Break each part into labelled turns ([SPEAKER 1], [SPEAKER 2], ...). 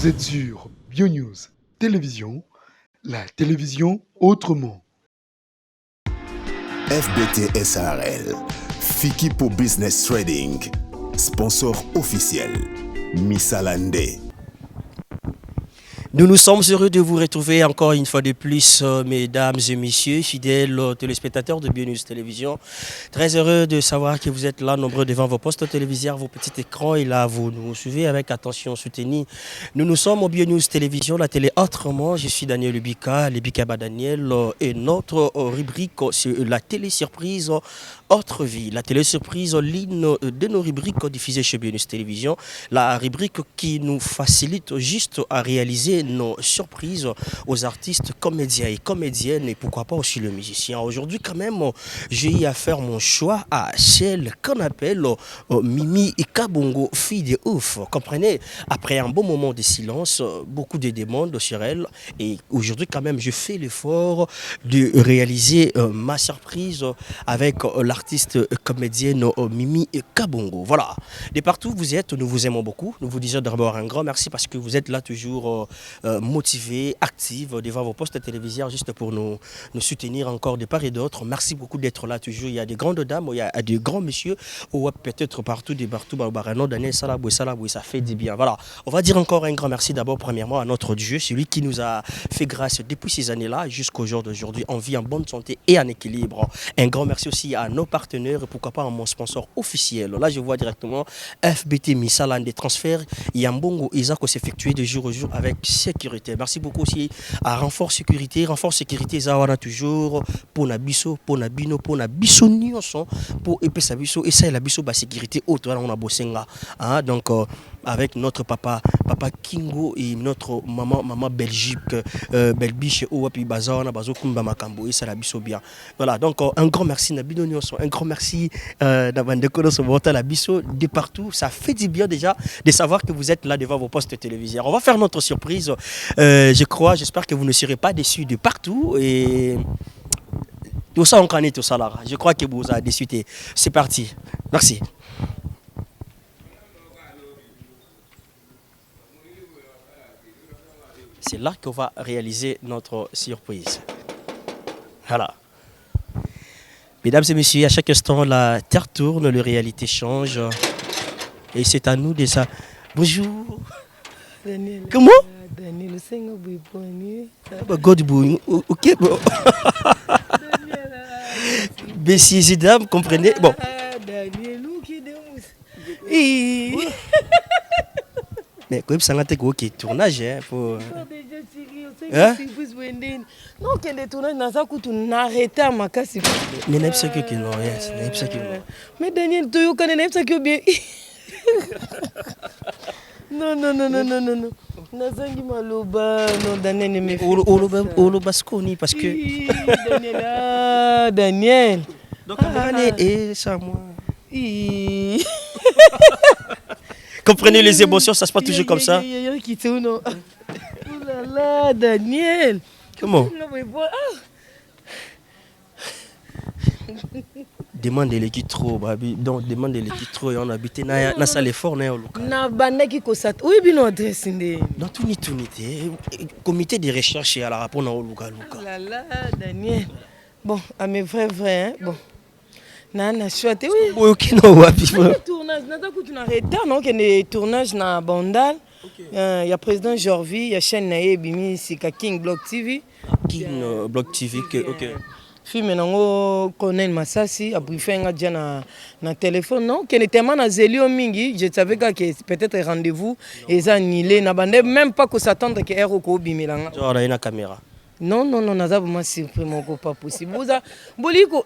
[SPEAKER 1] Vous êtes sur BioNews Télévision, la télévision autrement.
[SPEAKER 2] FBT SARL, Fikipo Business Trading, sponsor officiel, Missalande.
[SPEAKER 3] Nous sommes heureux de vous retrouver encore une fois de plus, mesdames et messieurs, fidèles téléspectateurs de BioNews Télévision. Très heureux de savoir que vous êtes là, nombreux devant vos postes téléviseurs, vos petits écrans, et là, vous nous suivez avec attention soutenue. Nous sommes au BioNews Télévision, la télé autrement. Je suis Daniel Lebika Daniel, et notre rubrique, c'est la télé surprise Autre Vie. La télé surprise, l'une de nos rubriques diffusées chez BioNews Télévision. La rubrique qui nous facilite juste à réaliser nos surprises aux artistes, comédiens et comédiennes, et pourquoi pas aussi le musicien. Aujourd'hui, quand même, j'ai eu à faire mon choix à celle qu'on appelle Mimi Kabongo, fille de ouf. Comprenez, après un bon moment de silence, beaucoup de demandes sur elle, et aujourd'hui, quand même, je fais l'effort de réaliser ma surprise avec l'artiste comédienne Mimi Kabongo. Voilà, de partout vous êtes, nous vous aimons beaucoup. Nous vous disons d'abord un grand merci parce que vous êtes là toujours motivés, actifs devant vos postes téléviseurs juste pour nous soutenir encore de part et d'autre. Merci beaucoup d'être là toujours. Il y a des grandes dames, il y a des grands messieurs, ou peut-être partout, ça fait du bien. Voilà, on va dire encore un grand merci d'abord premièrement à notre Dieu, celui qui nous a fait grâce depuis ces années-là jusqu'au jour d'aujourd'hui. On vit en bonne santé et en équilibre. Un grand merci aussi à nos partenaires et pourquoi pas à mon sponsor officiel. Là, je vois directement FBT Missalande des transferts. Yambongo Isako s'effectuer de jour au jour avec sécurité. Merci beaucoup aussi à Renfort Sécurité. Renfort Sécurité, Zawara toujours pour Nabiso, pour Nabino, pour Nabiso Nyonson, pour Epesa Biso. Et ça, la Biso, la sécurité haute. On a bossé là. Donc, avec notre papa Kingo et notre maman Belgique, Belbiche, Ouapi Bazana, Bazokumba Makambo. Et ça, la Biso bien. Voilà, donc un grand merci Nabino Nyonson. Un grand merci d'avoir la Biso de partout. Ça fait du bien déjà de savoir que vous êtes là devant vos postes téléviseurs. On va faire notre surprise. J'espère que vous ne serez pas déçus de partout. Et tout ça, on connaît tout ça là. Je crois que vous avez déçu. C'est parti. Merci. C'est là qu'on va réaliser notre surprise. Voilà. Mesdames et messieurs, à chaque instant, la terre tourne, la réalité change. Et c'est à nous de ça. Bonjour.
[SPEAKER 4] Daniel.
[SPEAKER 3] Comment?
[SPEAKER 4] Daniel,
[SPEAKER 3] God boy. Ok, bon. Messieurs et dames, comprenez. Bon.
[SPEAKER 4] Daniel, qui
[SPEAKER 3] mais quand même, ça n'a pas été tournage. Pour...
[SPEAKER 4] Non, qu'il y a des tournages, on a arrêté à ma casse.
[SPEAKER 3] Mais n'est pas que non, yes.
[SPEAKER 4] Mais Daniel, tu connais ça que bien. Non. Nazangi maloba, non Daniel me fait.
[SPEAKER 3] Oloba skoni parce que
[SPEAKER 4] Daniel.
[SPEAKER 3] Donc et ça moi. Comprenez les émotions, ça se passe toujours comme ça.
[SPEAKER 4] Oh là là, Daniel.
[SPEAKER 3] Comment? Demande l'équipe trop, donc demande l'équipe trop et on habite na salle fort na luka.
[SPEAKER 4] Na bandaki ko sat. Oui bino adresse ndé.
[SPEAKER 3] Dans tout ni comité de recherche à la rapport na luka.
[SPEAKER 4] Oh là là, Daniel. Bon, à mes vrais hein. Bon. Na chouette oui.
[SPEAKER 3] OK no wapi.
[SPEAKER 4] Tournage, na ko tu na retard non que tournage na Bandal. Il y a président Jorvi, il y a chaîne nae bimi sika King Block TV.
[SPEAKER 3] King Block TV OK.
[SPEAKER 4] Film nango Colonel Massasi a briefé na téléphone non que tellement na zelio mingi je savais que peut-être rendez-vous et ça annulé na bande même pas que s'attendre que ero ko bimilanga
[SPEAKER 3] genre une caméra.
[SPEAKER 4] Non, nazabu ma surprise mon pas possible. Boliko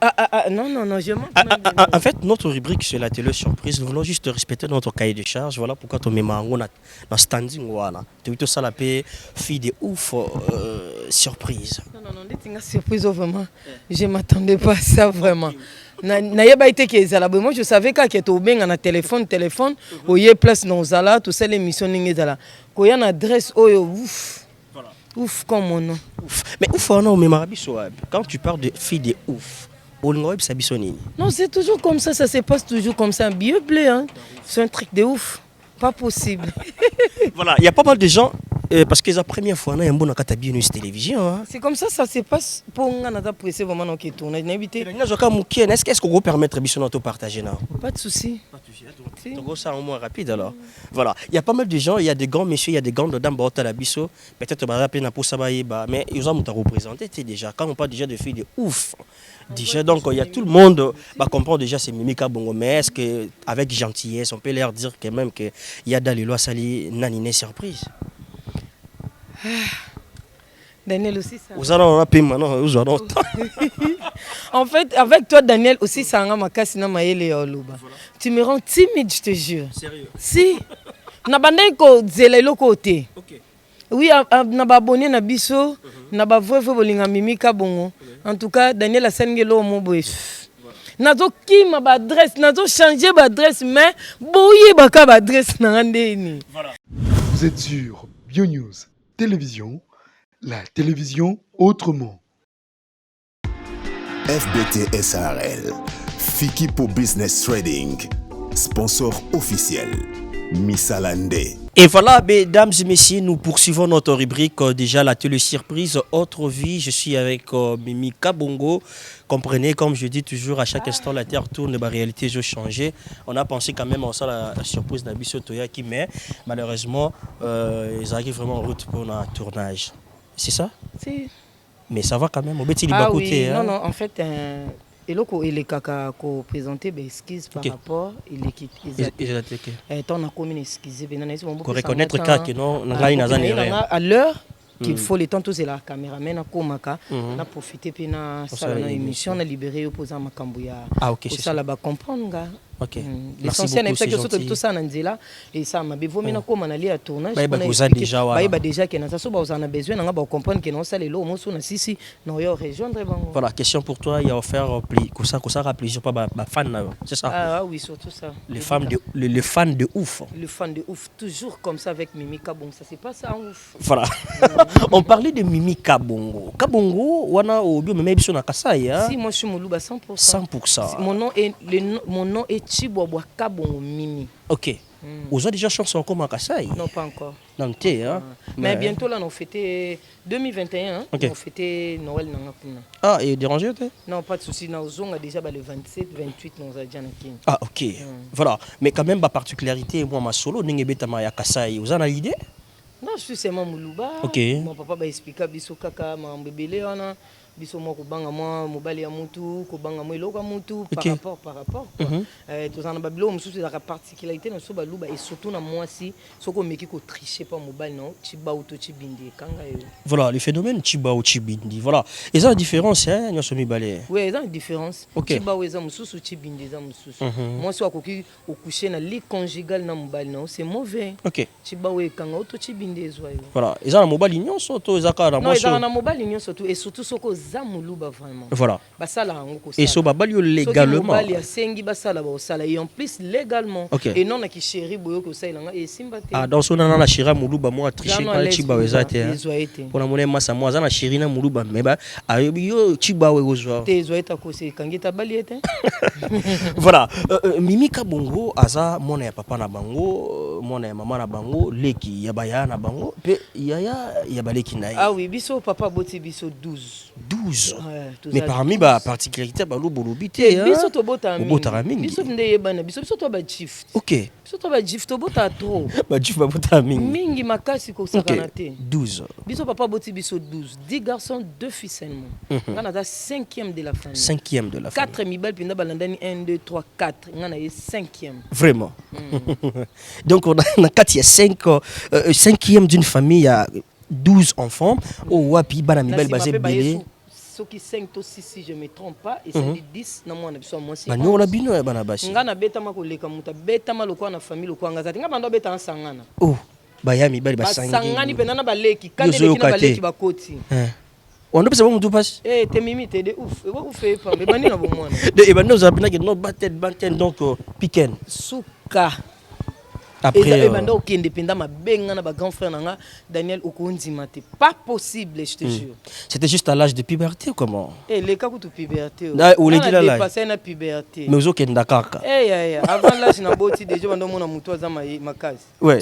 [SPEAKER 4] non, je
[SPEAKER 3] en fait, notre rubrique c'est la télé surprise. Nous voulons juste respecter notre cahier de charge. Voilà pourquoi tu mets dans standing voilà. Tu veux tout ça la paix fille de ouf surprise.
[SPEAKER 4] Non, c'est surprise vraiment. Je m'attendais pas à ça vraiment. Naïba été que zala moi je savais que tu bien na téléphone oye place dans zala tout ça l'émission n'ingezala. Ko ya na adresse oyo ouf. Ouf comme mon nom.
[SPEAKER 3] Mais ouf non mais marabiso quand tu parles de fille de ouf.
[SPEAKER 4] Non, c'est toujours comme ça se passe toujours comme ça. Bien bleu, hein. C'est un truc de ouf. Pas possible.
[SPEAKER 3] Voilà, il y a pas mal de gens parce que c'est la première fois, on a un bon à Bien News Télévision. Hein.
[SPEAKER 4] C'est comme ça se passe pour nous pressé vraiment dans le tournage.
[SPEAKER 3] Est-ce qu'on peut permettre de partager là?
[SPEAKER 4] Pas de souci.
[SPEAKER 3] Donc ça au moins rapide alors. Voilà, il y a pas mal de gens, il y a des grands messieurs, il y a des grandes dames à la biso. Peut-être on va rappeler pour ça mais ils ont représenté déjà. Quand on parle déjà de filles de ouf. Déjà donc il y a tout le monde comprend déjà c'est Mimika Bongo, mais est-ce que avec gentillesse on peut leur dire quand même que il y a dans les lois sali nanine surprise.
[SPEAKER 4] Daniel aussi ça.
[SPEAKER 3] Vous allez rappeler maintenant, vous allez.
[SPEAKER 4] En fait, avec toi Daniel aussi ça nga makasi na mayele oloba. Tu me rends timide, je te jure.
[SPEAKER 3] Sérieux?
[SPEAKER 4] Si. Na bandai ko zela eloko te.
[SPEAKER 3] OK.
[SPEAKER 4] Oui, na ba abonné na biso, na ba vrai bolinga Mimika Bongo. En tout cas, Daniel a sengelo mo boye. Nazo kima ba adresse, nazo changer ba adresse mais boye baka ba adresse na ngandeni.
[SPEAKER 3] Voilà.
[SPEAKER 1] Vous êtes sur BioNews Télévision, la télévision autrement.
[SPEAKER 2] FBT SARL, Fiki pour Business Trading, sponsor officiel, Missalande.
[SPEAKER 3] Et voilà, mesdames et messieurs, nous poursuivons notre rubrique déjà la télé-surprise Autre vie. Je suis avec Mimika Bongo. Comprenez, comme je dis toujours, à chaque instant la terre tourne, la réalité a changé. On a pensé quand même à ça la surprise d'Abisso Toyaki, mais malheureusement, ils arrivent vraiment en route pour un tournage. C'est ça?
[SPEAKER 4] Si.
[SPEAKER 3] Mais ça va quand même, au petit
[SPEAKER 4] oui, non, non, en fait, et là, il est caca présenté des esquisses par rapport il est on a commis esquisses
[SPEAKER 3] pour reconnaître que non
[SPEAKER 4] à l'heure qu'il faut les temps tous la caméraman à komaka on a profité puis na salle na émission on a libéré opposant makambuya
[SPEAKER 3] c'est
[SPEAKER 4] ça là-bas comprendre.
[SPEAKER 3] OK.
[SPEAKER 4] L'essentiel est que tout ça nanzela et ça m'a besoin na koma na lia tournage déjà que na ça on a besoin na ba comprendre que non ça les lots mo na sisi no yo rejoindre bango.
[SPEAKER 3] Voilà, question pour toi, il y a offert ça plaisir pas ba fan c'est ça.
[SPEAKER 4] Ah oui, surtout ça.
[SPEAKER 3] Les fans de ouf.
[SPEAKER 4] Les fans de ouf toujours comme ça avec Mimika Bongo, ça c'est pas ça ouf.
[SPEAKER 3] Voilà. On parlait de Mimika Bongo. Kabongo wana obio même biso na Kasai hein.
[SPEAKER 4] Si moi je suis Moluba 100%.
[SPEAKER 3] 100%.
[SPEAKER 4] Mon nom est Chibwabwa Kabongo Mimi.
[SPEAKER 3] OK. Vous avez déjà chanson comme à Kasai?
[SPEAKER 4] Non, pas encore.
[SPEAKER 3] Non, hein?
[SPEAKER 4] Mais bientôt là, on fêtait 2021, on fêtait Noël.
[SPEAKER 3] Ah, et dérangé?
[SPEAKER 4] Non, pas de souci. On a déjà le 27, 28, nous avons déjà.
[SPEAKER 3] Ah, OK. Voilà. Mais quand même, la particularité, moi, ma solo, n'est pas à Kasai. Vous en avez l'idée?
[SPEAKER 4] Non, je suis seulement Moluba.
[SPEAKER 3] OK.
[SPEAKER 4] Mon papa va expliquer biso kaka ma bébé là. Biso mo kubanga moi mobali ya mutu kubanga mo iloka mutu par rapport tous en babilo mususu la particularité na so baluba et surtout na moi si soko meki ko tricher pas mobali non chiba auto chibindi kanga yo. Voilà
[SPEAKER 3] le phénomène chiba ou chibindi voilà et ça la différence hein nyoso mibale.
[SPEAKER 4] Oui, ça une différence. Chiba ou eza mususu chibindi eza mususu moi so akoki au coucher na lit conjugal na mobali non c'est mauvais.
[SPEAKER 3] OK
[SPEAKER 4] chiba ou kanga auto chibindi ezwa yo.
[SPEAKER 3] Voilà et ça na mobali nyoso to eza ka na moi
[SPEAKER 4] so non na mobali nyoso to et surtout soko Zamuluba vraiment.
[SPEAKER 3] Voilà.
[SPEAKER 4] Et
[SPEAKER 3] so babalio légalement.
[SPEAKER 4] Et en plus légalement. Et non na ki chéri boyo ko ça ilanga et simba te.
[SPEAKER 3] Ah dans son na na chéri muluba moi tricher pas chiba wezate. Pour la monnaie massa moi na chéri na muluba mais ba yo chiba wezo.
[SPEAKER 4] Te zoeta ko se kangita baliete.
[SPEAKER 3] Voilà, Mimika Bongo aza mona ya papa na bango, mona ya mama na bango, leki ya baya na bango, pe ya baleki na.
[SPEAKER 4] Ah oui, biso papa boti biso 12.
[SPEAKER 3] 12. Mais parmi ba particularité ba lo bolobité hein.
[SPEAKER 4] Biso to bota
[SPEAKER 3] mingi.
[SPEAKER 4] Biso ndeye bana, biso to ba gift.
[SPEAKER 3] OK.
[SPEAKER 4] Biso to ba gift to bota trop.
[SPEAKER 3] Ba gift ba bota mingi.
[SPEAKER 4] Mingi makasi ko sakana te.
[SPEAKER 3] 12.
[SPEAKER 4] Biso papa boti biso 12. 10 garçons, 2 filles seulement. Ngana da 5e de la famille.
[SPEAKER 3] 5e de la famille.
[SPEAKER 4] 4 mibal pinda balandani 1 2 3 4. Ngana est 5e.
[SPEAKER 3] Vraiment. Donc on a 4 il y a 5e d'une famille il y a 12 enfants. Oh wapi bana mibal basé belé.
[SPEAKER 4] Ceux qui 5 to 6 si je me trompe pas et c'est 10 na moi na biso moi c'est.
[SPEAKER 3] Bano la bino bana basi.
[SPEAKER 4] Ngana beta ma koleka muta beta ma lokwa na famille lokwa ngazati ngaba ndo beta nsangana.
[SPEAKER 3] Oh bayami bali basangi.
[SPEAKER 4] Basangani penana baleki kandeleki na baleki bakoti.
[SPEAKER 3] On ne peut pas me passer.
[SPEAKER 4] Eh, t'es mimi, t'es de ouf. Et vous faites pas. Mais bani na bon moi.
[SPEAKER 3] Et ben nous avons que no batten donc piquen.
[SPEAKER 4] Souka.
[SPEAKER 3] Après.
[SPEAKER 4] Et ben donc indépendant ma benga na ba grand frère nanga Daniel Okondima te. Pas possible, je te jure.
[SPEAKER 3] C'était juste à l'âge de puberté ou comment?
[SPEAKER 4] Eh, les cas de puberté.
[SPEAKER 3] Ou les là là.
[SPEAKER 4] Passé na puberté.
[SPEAKER 3] Mais aux kenda kaka.
[SPEAKER 4] Eh avant l'âge na boti déjà bando mona muto za ma kazi.
[SPEAKER 3] Ouais.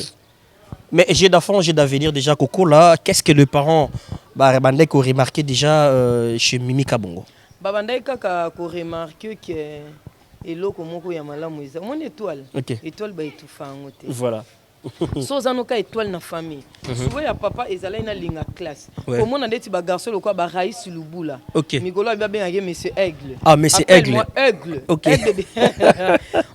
[SPEAKER 3] Mais j'ai d'enfants, j'ai d'avenir déjà, Coco, là. Qu'est-ce que les parents ont remarqué déjà chez Mimi Kabongo?
[SPEAKER 4] Babandai kaka ko remarqué que eloko moko ya malamu eza mon étoile.
[SPEAKER 3] Ok.
[SPEAKER 4] Étoile ba etufa ngote.
[SPEAKER 3] Voilà.
[SPEAKER 4] So zanoka étoile na famille. Souvent ya papa ezala ina linga classe.
[SPEAKER 3] Ouais.
[SPEAKER 4] Comment on a dit ba garçon le quoi ba Raïs Lubula.
[SPEAKER 3] Ok.
[SPEAKER 4] Migolo ba bien monsieur Aigle.
[SPEAKER 3] Ah mais c'est Aigle.
[SPEAKER 4] Moi Aigle.
[SPEAKER 3] Ok.
[SPEAKER 4] Aigle.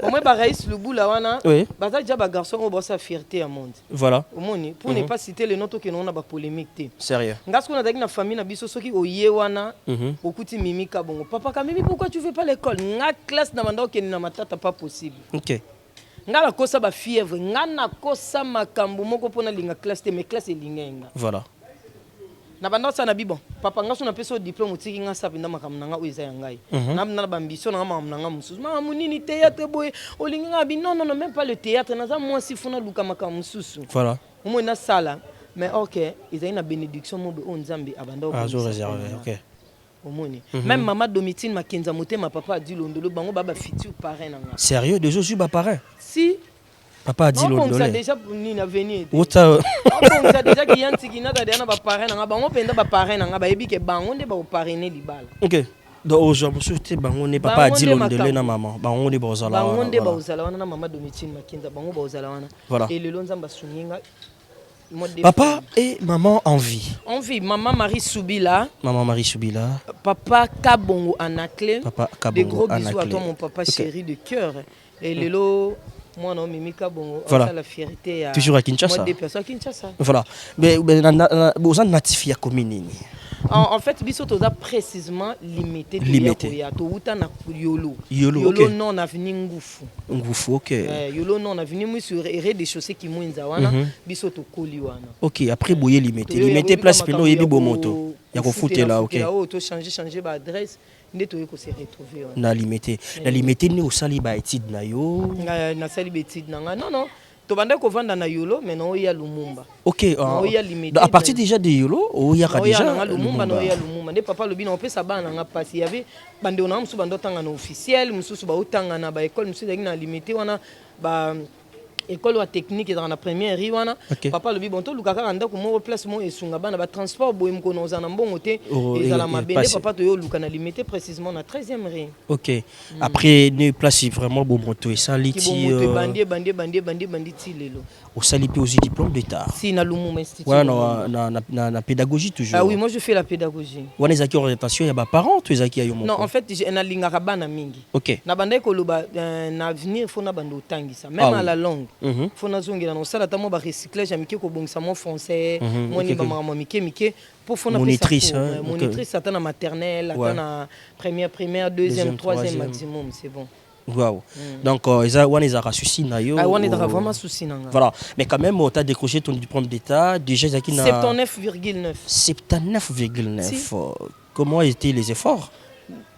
[SPEAKER 4] Au moins ba Raïs Lubula wana.
[SPEAKER 3] Oui.
[SPEAKER 4] Ba za ba garçon o ba sa fierté à monde.
[SPEAKER 3] Voilà.
[SPEAKER 4] Au moins pour ne pas citer les noms que non na ba polémique té.
[SPEAKER 3] Sérieux.
[SPEAKER 4] Ngasko na daki na famille na biso soki oye wana. Okuti Mimi Kabongo. Papa Kamimi pourquoi tu fais pas l'école? Nga classe na banda okeni na matata pas possible.
[SPEAKER 3] Ok.
[SPEAKER 4] Nga la kosa ba fièvre, nga na kosa makambo moko pona linga classe te mais classe elingenga.
[SPEAKER 3] Voilà.
[SPEAKER 4] Na banda sa na bibo. Papa nga so na peso diplôme tiki nga sa pinda makambo nanga oyo eza ya ngai. Na na ba ambition nanga makambo nanga mususu. Ma munini théâtre boy, olinga bi non même pas le théâtre, na za moi si funa luka makambo mususu.
[SPEAKER 3] Voilà.
[SPEAKER 4] Omo na sala, mais OK, ils ont une bénédiction mo be on Nzambe abanda o.
[SPEAKER 3] Ah, je réservé. OK.
[SPEAKER 4] Omoni. Même maman Domitine Makenza Motema papa a dit londolo bango baba futur parrain nanga.
[SPEAKER 3] Sérieux, déjà je suis parrain.
[SPEAKER 4] Si
[SPEAKER 3] Papa a dit
[SPEAKER 4] londolo.
[SPEAKER 3] l'ondolé.
[SPEAKER 4] On déjà ni na venir.
[SPEAKER 3] On
[SPEAKER 4] ça déjà qui yanti qui na dana ba parrain nanga bango penda ba parrain nanga ba yebi ke bango nde ba parrainer libala.
[SPEAKER 3] OK. Donc aujourd'hui c'était bango ne papa a dit l'ondolé na maman. Bango ne bozala.
[SPEAKER 4] Bango nde ba ozala wana na maman Domitine Makenza bango ba ozala wana.
[SPEAKER 3] Voilà.
[SPEAKER 4] Et le lonzamba suninga.
[SPEAKER 3] Papa et maman en vie.
[SPEAKER 4] En vie, maman Marie Soubila.
[SPEAKER 3] Maman Marie Soubila.
[SPEAKER 4] Papa Kabongo Anaclé.
[SPEAKER 3] Papa Kabongo
[SPEAKER 4] Des gros
[SPEAKER 3] Anaclé.
[SPEAKER 4] bisous à toi mon papa
[SPEAKER 3] Okay.
[SPEAKER 4] chéri de cœur. Et Lelo, moi non Mimi Kabongo.
[SPEAKER 3] Voilà.
[SPEAKER 4] La fierté à
[SPEAKER 3] Toujours à Kinshasa.
[SPEAKER 4] moi des personnes à Kinshasa.
[SPEAKER 3] Voilà. Mais vous en natifia commune.
[SPEAKER 4] En fait, biso toza précisément limité.
[SPEAKER 3] Limité.
[SPEAKER 4] To uta na yolo.
[SPEAKER 3] Yolo, ok.
[SPEAKER 4] non na vini ngufu.
[SPEAKER 3] Ngufu, OK.
[SPEAKER 4] Yolo non na vini mu sur rez-de-chaussée qui mwinza wana biso to koli wana.
[SPEAKER 3] OK, après boyer limité. Limité place pino yebi bomoto. Ya ko fouté là, OK.
[SPEAKER 4] Là to changer ba adresse nde to ko se retrouver wana.
[SPEAKER 3] Na limité. La limité ni osali ba étude na yo.
[SPEAKER 4] Na sali betide nanga. Non. To banda ko vanda na yolo mais non ya Lumumba.
[SPEAKER 3] OK.
[SPEAKER 4] Limité.
[SPEAKER 3] À partir déjà de yolo, o ya ka déjà
[SPEAKER 4] na Lumumba no ya Lumumba. Ne papa lobi na opesa bana nga pasi. Il y avait bande on a musu bando tanga na officiel, mususu ba utanga na ba école musu na limité wana ba école wa technique dans la première rue wana.
[SPEAKER 3] Okay.
[SPEAKER 4] Papa lobi bon to lukaka anda ko mo place mo esunga bana ba transport boy mko no za na mbongo te ezala mabende papa to yo luka na limité précisément na 13e rue.
[SPEAKER 3] OK. Après ne place vraiment bomoto et ça
[SPEAKER 4] Ki
[SPEAKER 3] liti
[SPEAKER 4] bo bandi ti lelo.
[SPEAKER 3] au sali aussi diplôme d'état.
[SPEAKER 4] Si na Lumumba institut.
[SPEAKER 3] Ouais, na pédagogie toujours.
[SPEAKER 4] Ah oui, moi je fais la pédagogie.
[SPEAKER 3] Wana ezaki orientation ya ba parents to ezaki yo moko.
[SPEAKER 4] Non, en fait, j'ai na lingaka bana mingi.
[SPEAKER 3] OK.
[SPEAKER 4] Na banda ko loba na avenir faut na bando tangisa même à la longue. Faut na zongela no sala tamo ba recyclage amike ko bongisa mon français, mon ni ba mama mike pour faut na
[SPEAKER 3] monitrice,
[SPEAKER 4] monitrice ata na maternelle, ata na première, deuxième, troisième maximum, c'est bon.
[SPEAKER 3] Wow. Donc wana ezaka souci na yo.
[SPEAKER 4] Ah wana ezaka vraiment souci nanga.
[SPEAKER 3] Voilà. Mais quand même tu as décroché ton diplôme d'état déjà ezaki na
[SPEAKER 4] 79,9.
[SPEAKER 3] 79,9. Comment étaient les efforts?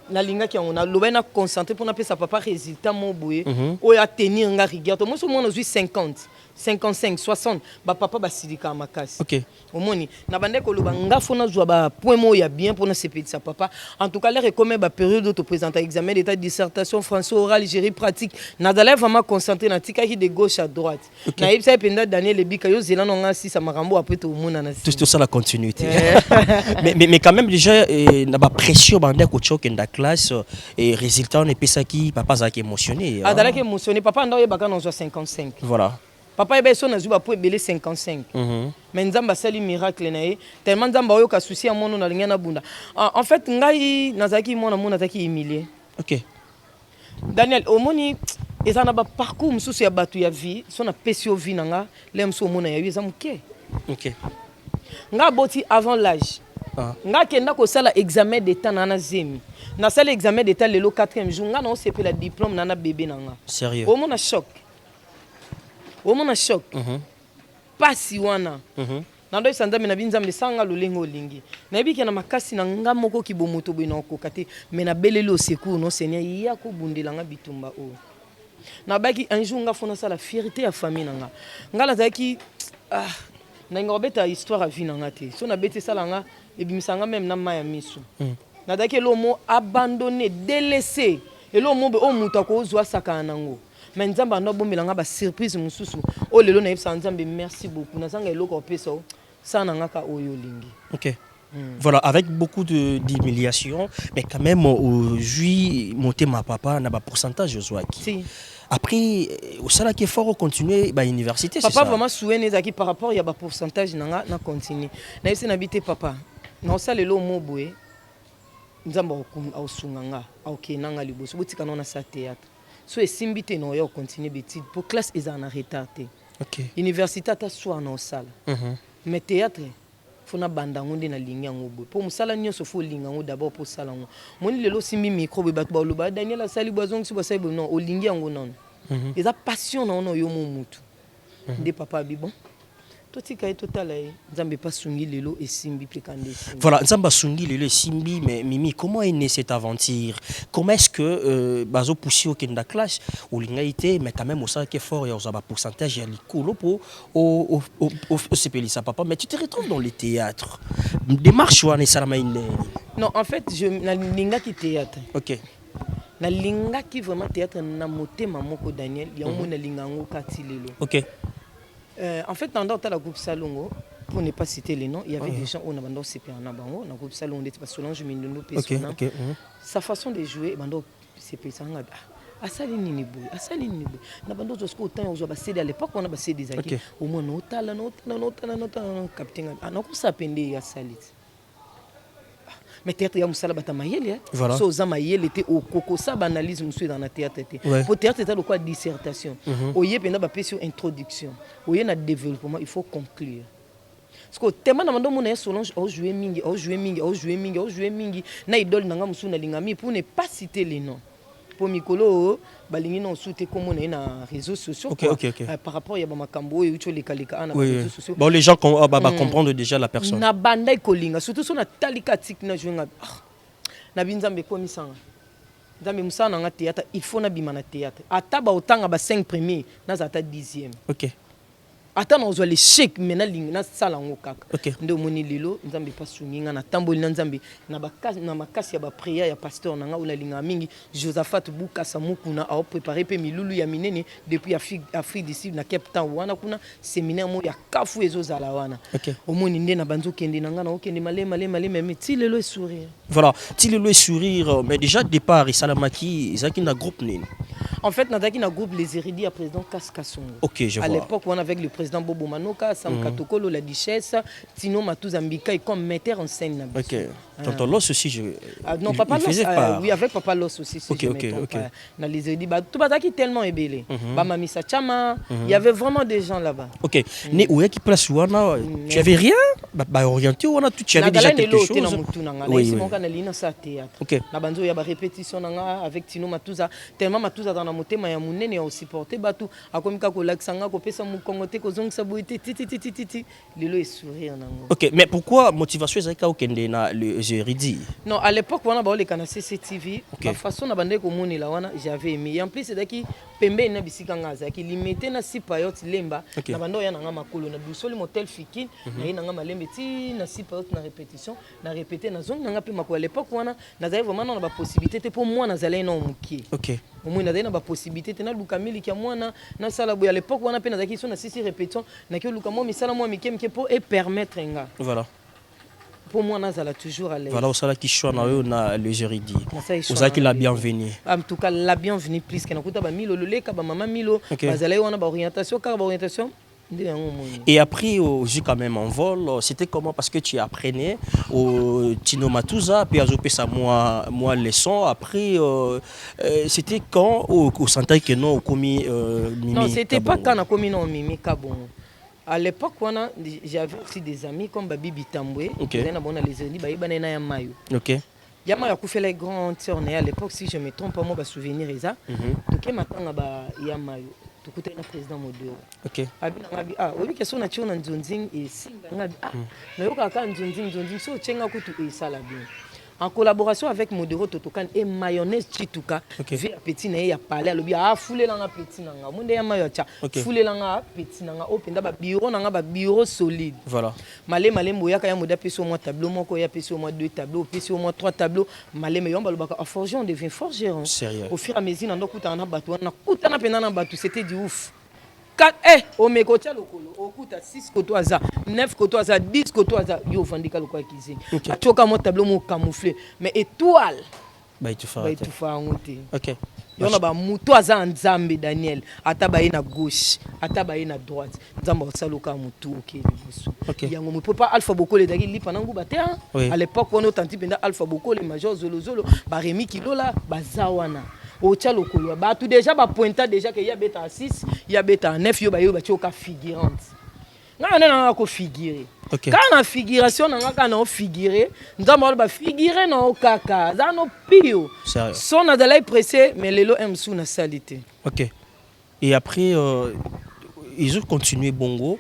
[SPEAKER 4] Na linga ki on a lobena concentré pour na pesa papa résultat mo boye o ya tenir nga rigueur to mo so mo 50 55 60 ba papa ba sidika makasi.
[SPEAKER 3] OK.
[SPEAKER 4] Omoni na bande ko loba nga fona zwa ba point mo ya bien pour na sepedi sa papa. En tout cas les comme ba période de te présenter examen d'état dissertation français oral gérie pratique na dala vraiment concentré na tika ki de gauche à droite. Okay. Na yebisa penda Daniel Ebika yo zela no nga si sa makambo après to mona na
[SPEAKER 3] tout ça la continuité. mais quand même déjà na ba pression bande ko choke nda classe et résultat on est pesa ki papa za ki émotionné.
[SPEAKER 4] Ah dala ki émotionné papa ndo yebaka no 55.
[SPEAKER 3] Voilà.
[SPEAKER 4] Papa ebe so na zuba po ebele 55. Mais nzamba sali miracle na ye tellement nzamba oyo ka souci ya mono na linga na bunda. En fait ngai nazaki mona taki humilié.
[SPEAKER 3] OK.
[SPEAKER 4] Daniel omoni ezana ba parcours mususu ya batu ya vie so na pesio vie nanga lem so mona ya yo eza muke.
[SPEAKER 3] OK.
[SPEAKER 4] Nga boti avant l'âge. Nga kenda ko sala examen d'état na zemi. Na sala examen d'état lelo 4e jour nga na CP la diplôme na bébé nanga.
[SPEAKER 3] Sérieux.
[SPEAKER 4] Omona choc. Omona choc. Pasi wana. Nando isanda mena binzambe sanga lolengo lingi. Na yebiki na makasi na nga moko ki bomoto bino okokate mena belelo secours no seigneur ya ko bundela nga bitumba o. Na baki un jour nga fona sala fierté ya famille nanga. Nga la zaki na ngobeta histoire à vie nanga te. So na bete sala nga ebimisanga même na maya misu. Na daki lo mo abandonné, délaissé. Et lo mo be o muta ko zwa saka nango. mais nzamba ndo bombelanga ba surprise mususu o lelo na yebisa nzambe merci beaucoup nazanga eloko opesa ça nangaka oyo lingi.
[SPEAKER 3] OK. Voilà, avec beaucoup d'humiliation, mais quand même, aujourd'hui, monter ma papa n'a pas pourcentage de
[SPEAKER 4] si.
[SPEAKER 3] Après, au salaire qui est fort, on continue à l'université.
[SPEAKER 4] Papa vraiment souhaité par rapport il y a un pourcentage na continue. Na essayer d'habiter papa. Na osala le mo boye. Nzamba au sunganga, au kenanga liboso. Botika na sa théâtre. So esimbite no ya continuer d'études pour classe ils en retardé.
[SPEAKER 3] OK.
[SPEAKER 4] Université ta soir na osala. Mais théâtre fona banda ngonde na lingi yango boye po musala nyonso fo linga ngo d'abord po sala ngo moni lelo simbi micro be batba loba Daniel asali boazong si bosai non o lingi yango non eza passion na ono yo mutu de papa bibon totika e totala e nzambe pas sungi lelo e simbi pekande.
[SPEAKER 3] Voilà, nzamba sungi lelo e simbi, mais Mimi, comment est née cette aventure? Comment est-ce que bazo poussi au kenda classe ou lingaité mais quand même au ça qui est fort il y a un pourcentage il y a l'école pour au CPL ça papa, mais tu te retrouves dans les théâtres. Démarche ou ça
[SPEAKER 4] non, en fait je na linga qui théâtre.
[SPEAKER 3] OK.
[SPEAKER 4] Na linga qui vraiment théâtre na motema moko Daniel ya mona linga ngo kati lelo.
[SPEAKER 3] OK.
[SPEAKER 4] En fait, dans le groupe Salongo, pour ne pas citer les noms, il y avait des gens où on a vendu CP en Abango, dans le groupe Salongo, on Solange Mindono, sa façon de jouer, bando CP Sanga. Asali nini boy, asali nini boy. Na bando jusqu'au temps où on a cédé à l'époque, on a cédé des acquis. Au moins, nota, capitaine. Ah, non, ça pendait à salit. Mais théâtre ya musala bata mayele
[SPEAKER 3] voilà.
[SPEAKER 4] So za mayele était au coco ça banalise monsieur dans la théâtre pour théâtre c'était le quoi dissertation oye penda ba sur introduction oye na développement il faut conclure parce que tellement na mando mona Solange au jouer mingi na idole nanga musu na lingami pour ne pas citer les noms pour mikolo balingi non souté comme na réseaux sociaux par rapport ya ba makambo et ucho lekaleka ana réseaux sociaux
[SPEAKER 3] bon les gens comprendre déjà la personne
[SPEAKER 4] na banda kolinga surtout so na talika tik na jouer na binzambe ko misanga nzambe musana nga théâtre il faut na bima na théâtre ata ba otanga ba 5 premiers na za ta 10e.
[SPEAKER 3] OK.
[SPEAKER 4] Attends, on les chèques maintenant na sala ngo kaka.
[SPEAKER 3] OK.
[SPEAKER 4] Ndo moni lelo nzambe pas sunginga na tamboli na nzambe na makasi ya ba prière ya pasteur nanga ula linga mingi Josaphat Bukasa mukuna a préparé pe milulu ya minene depuis Afrique du Sud na Cape Town wana kuna séminaire mo ya kafu ezozala wana.
[SPEAKER 3] OK.
[SPEAKER 4] Omoni nde na banzo kende nanga na okende malé mais ti lelo e sourire.
[SPEAKER 3] Voilà, ti lelo e sourire mais déjà départ et salamaki ezaki na groupe nini.
[SPEAKER 4] En fait, dans un groupe Les Érudits à président Kaskasongo.
[SPEAKER 3] OK, je vois.
[SPEAKER 4] À l'époque, on avait avec le président Bobo Manoka, Sam Katokolo, la duchesse, Tino Matouzambika, comme metteur en scène.
[SPEAKER 3] OK. Tonton Loss aussi, je.
[SPEAKER 4] Non, Papa Loss. Oui, avec Papa Loss aussi. Si
[SPEAKER 3] OK.
[SPEAKER 4] Dans Les Érudits, tout le monde tellement ébélé. Mamie Sachama, il y avait vraiment des gens là-bas.
[SPEAKER 3] OK. Mais où est-ce qu'il place Ouana? Tu avais rien? Orienté Ouana, tu avais déjà quelque chose?
[SPEAKER 4] Oui. OK. Na banzo ya ba répétition avec Tino Matouza, tellement Matouza dans motema ya munene ya supporter batu akomika ko laksanga ko pesa mu kongote ko zongsa boité titi lelo e sourire nango.
[SPEAKER 3] OK, mais pourquoi motivation ezaka okende na le Érudit?
[SPEAKER 4] Non, à l'époque wana ba oleka na CCTV, la façon na bande ko moni la wana j'avais aimé. En plus c'est daki pembe na bisika ngaza ki limité na sipayot lemba na bando ya nanga makolo na busoli motel fikine na nanga malembe ti na sipayot na répétition na répéter na zone nanga pe makolo à l'époque wana na zali vraiment na ba possibilité pour moi na zali na mukie.
[SPEAKER 3] OK.
[SPEAKER 4] Au moins na ba possibilité na lukamili kia mwana na sala boya à l'époque wana pe na zaki so na sisi répétition na ki lukamo misala moi mikie pour et permettre nga.
[SPEAKER 3] Voilà.
[SPEAKER 4] Pour moi na zala toujours à l'aise.
[SPEAKER 3] Voilà, au sala qui choix na yo na les Érudits. Vous avez la bienvenue.
[SPEAKER 4] En tout cas la bienvenue plus que na kuta ba milo loleka ba maman milo bazala wana ba orientation car ba orientation.
[SPEAKER 3] Et après, quand même en vol, c'était comment? Parce que tu apprenais au Tino Matouza, puis à ça moi leçon. Après, c'était quand au Santa que non au commis Mimi.
[SPEAKER 4] Non, c'était pas quand on a commis non Mimi Kabon. À l'époque, j'avais aussi des amis comme Babi Bitambwe.
[SPEAKER 3] OK.
[SPEAKER 4] On a les amis, Babi Banana Yamayo.
[SPEAKER 3] OK.
[SPEAKER 4] Yamayo a fait les grands tournées à l'époque, si je me trompe pas, moi, je souvenir ça. Donc maintenant, Yamayo. Tukuta na président Modoro.
[SPEAKER 3] OK.
[SPEAKER 4] Oui, question na chona nzonzing et singa ngabi na yoka ka nzonzing so chenga kutu e sala bien. en collaboration avec Modero Totokan et mayonnaise Chituka. Via petit na ya parler alobi a foulé langa petit nanga. Monde ya mayo cha. Foulé langa petit nanga openda ba bureau nanga ba bureau solide.
[SPEAKER 3] Voilà.
[SPEAKER 4] Malé moya ka ya moda peso moi tableau moko ya peso moi 2 tableaux, peso moi 3 tableaux. Malé me yomba lobaka a forger on devient forgeron.
[SPEAKER 3] Sérieux.
[SPEAKER 4] Au fur et à mesure na kuta na batu na kuta na pena na batu c'était du ouf. 4 o mekocha lokolo okuta 6 koto aza 9 koto aza 10 koto aza yo vandika lokwa kizini achoka mo tableau mo camouflé mais étoile
[SPEAKER 3] ba tu
[SPEAKER 4] fa ngote
[SPEAKER 3] OK
[SPEAKER 4] yona ba muto aza nzambe Daniel ata ba na gauche ata ba na droite nzambe osaloka mutu OK liboso yango mo pas Alpha Bokole daki lipa nangu ba te à l'époque on autant penda Alpha Bokole major zolo ba Rémi Kilola ba zawana au tchalo kolo ba tout déjà ba pointa déjà que y a beta 6 y a beta 9 yo ba choka figurante nga na ko figurer quand na figuration nga na figurer ndamba ba figurer na okaka za no pio son na dalai pressé mais lelo msou na salité.
[SPEAKER 3] OK. Et après ils ont continué bongo